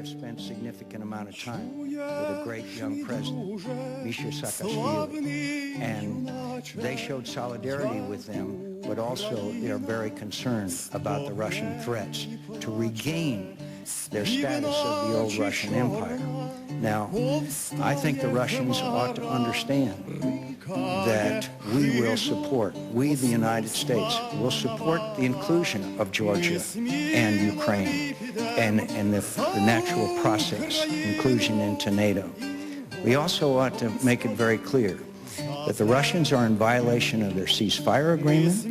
have spent significant amount of time with a great young president, Misha Saakashvili, and they showed solidarity with them, but also they're very concerned about the Russian threats to regain their status of the old Russian Empire. Now, I think the Russians ought to understand that we will support, we the United States, will support the inclusion of Georgia and Ukraine and the natural process, inclusion into NATO. We also ought to make it very clear that the Russians are in violation of their ceasefire agreement.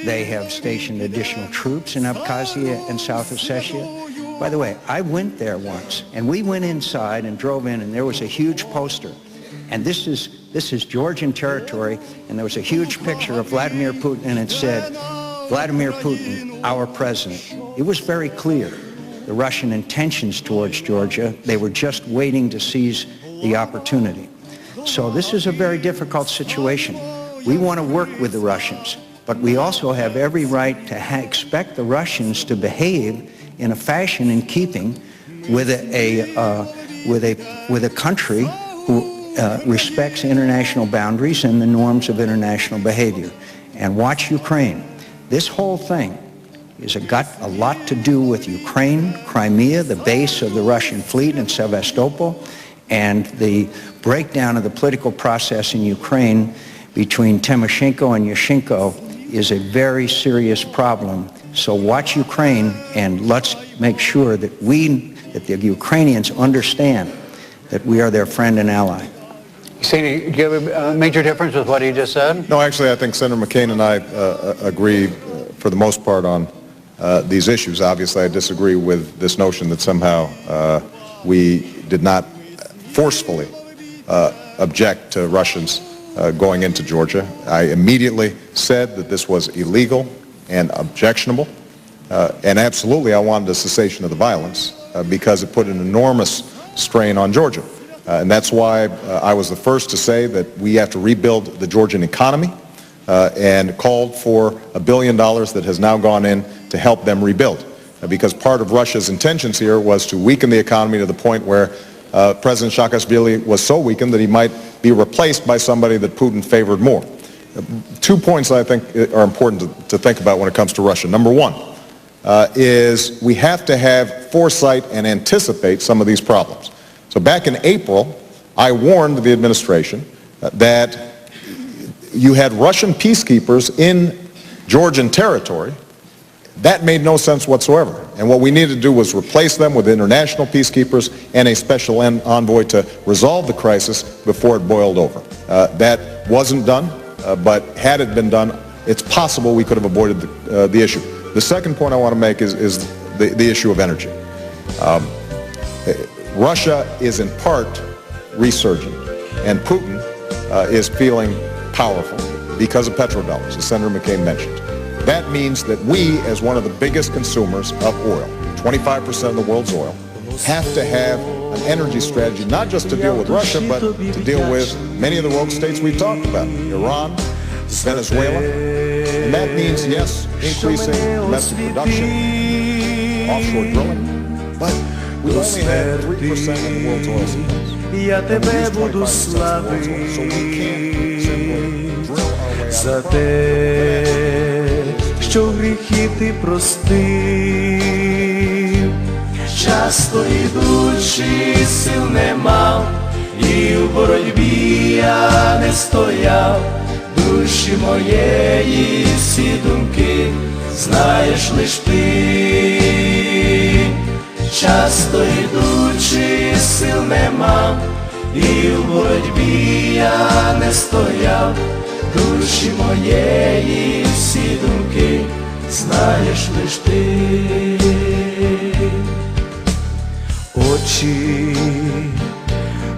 They have stationed additional troops in Abkhazia and South Ossetia. By the way, I went there once, and we went inside and drove in, and there was a huge poster. And this is Georgian territory, and there was a huge picture of Vladimir Putin, and it said, Vladimir Putin, our president. It was very clear, the Russian intentions towards Georgia. They were just waiting to seize the opportunity. So this is a very difficult situation. We want to work with the Russians, but we also have every right to expect the Russians to behave in a fashion in keeping with a country who respects international boundaries and the norms of international behavior. And watch Ukraine. This whole thing has got a lot to do with Ukraine, Crimea, the base of the Russian fleet in Sevastopol, and the breakdown of the political process in Ukraine between Tymoshenko and Yushchenko is a very serious problem. So watch Ukraine, and let's make sure that the Ukrainians understand that we are their friend and ally. Do you have a major difference with what he just said? No, actually, I think Senator McCain and I agree for the most part on these issues. Obviously, I disagree with this notion that somehow we did not forcefully object to Russians going into Georgia. I immediately said that this was illegal and objectionable, and absolutely I wanted a cessation of the violence because it put an enormous strain on Georgia. And that's why I was the first to say that we have to rebuild the Georgian economy and called for $1 billion that has now gone in to help them rebuild. Because part of Russia's intentions here was to weaken the economy to the point where President Saakashvili was so weakened that he might be replaced by somebody that Putin favored more. 2 points I think are important to think about when it comes to Russia. Number one is we have to have foresight and anticipate some of these problems. So back in April, I warned the administration that you had Russian peacekeepers in Georgian territory. That made no sense whatsoever. And what we needed to do was replace them with international peacekeepers and a special envoy to resolve the crisis before it boiled over. That wasn't done, but had it been done, it's possible we could have avoided the issue. The second point I want to make is the issue of energy. Russia is in part resurgent, and Putin is feeling powerful because of petrodollars, as Senator McCain mentioned. That means that we, as one of the biggest consumers of oil, 25% of the world's oil, have to have an energy strategy, not just to deal with Russia, but to deal with many of the rogue states we've talked about, Iran, Venezuela. And that means, yes, increasing domestic production, offshore drilling, but we only have 3% of the world's oil supplies. Я тебе буду славити за те, що гріхи ти простив. Часто ідучи, сил не мав, і в боротьбі я не стояв. Душі моєї всі думки знаєш лиш ти. Часто ідучи, сил не мав, і в боротьбі я не стояв. Душі моєї всі думки знаєш лиш ти. Очі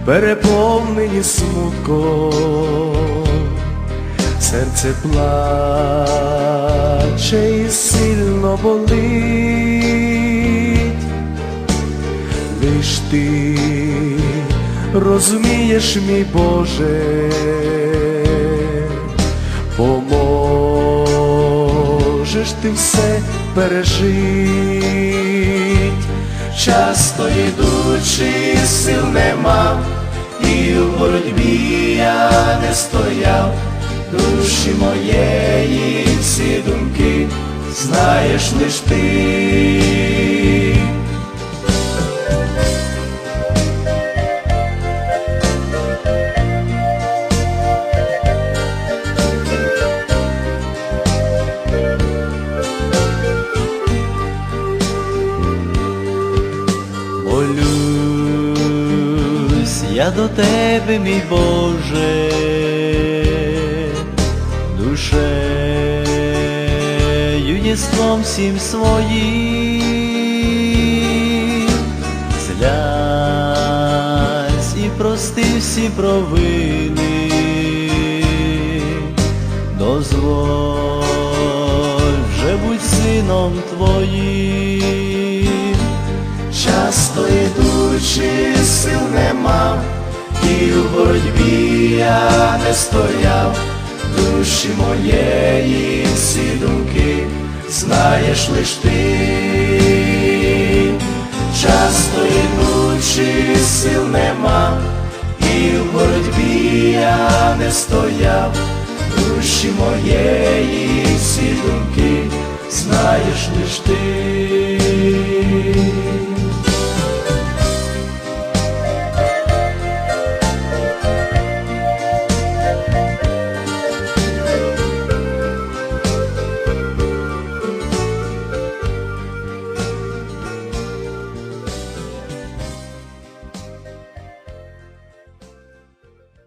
переповнені смутком, серце плаче і сильно болить. Лиш ти розумієш, мій Боже, поможеш ти все пережить. часто йдучи, сил не мав, і в боротьбі я не стояв. Душі моєї всі думки знаєш лиш ти. Молюсь я до тебе, мій Боже, душею, єством всім своїм, злязь і прости всі провини, дозволь вже будь сином твоїм. Часто йдучи, сил не мав, і в боротьбі я не стояв. Душі моєї всі думки знаєш лиш ти. Часто йдучи, сил не мав, і в боротьбі я не стояв. Душі моєї всі думки знаєш лиш ти.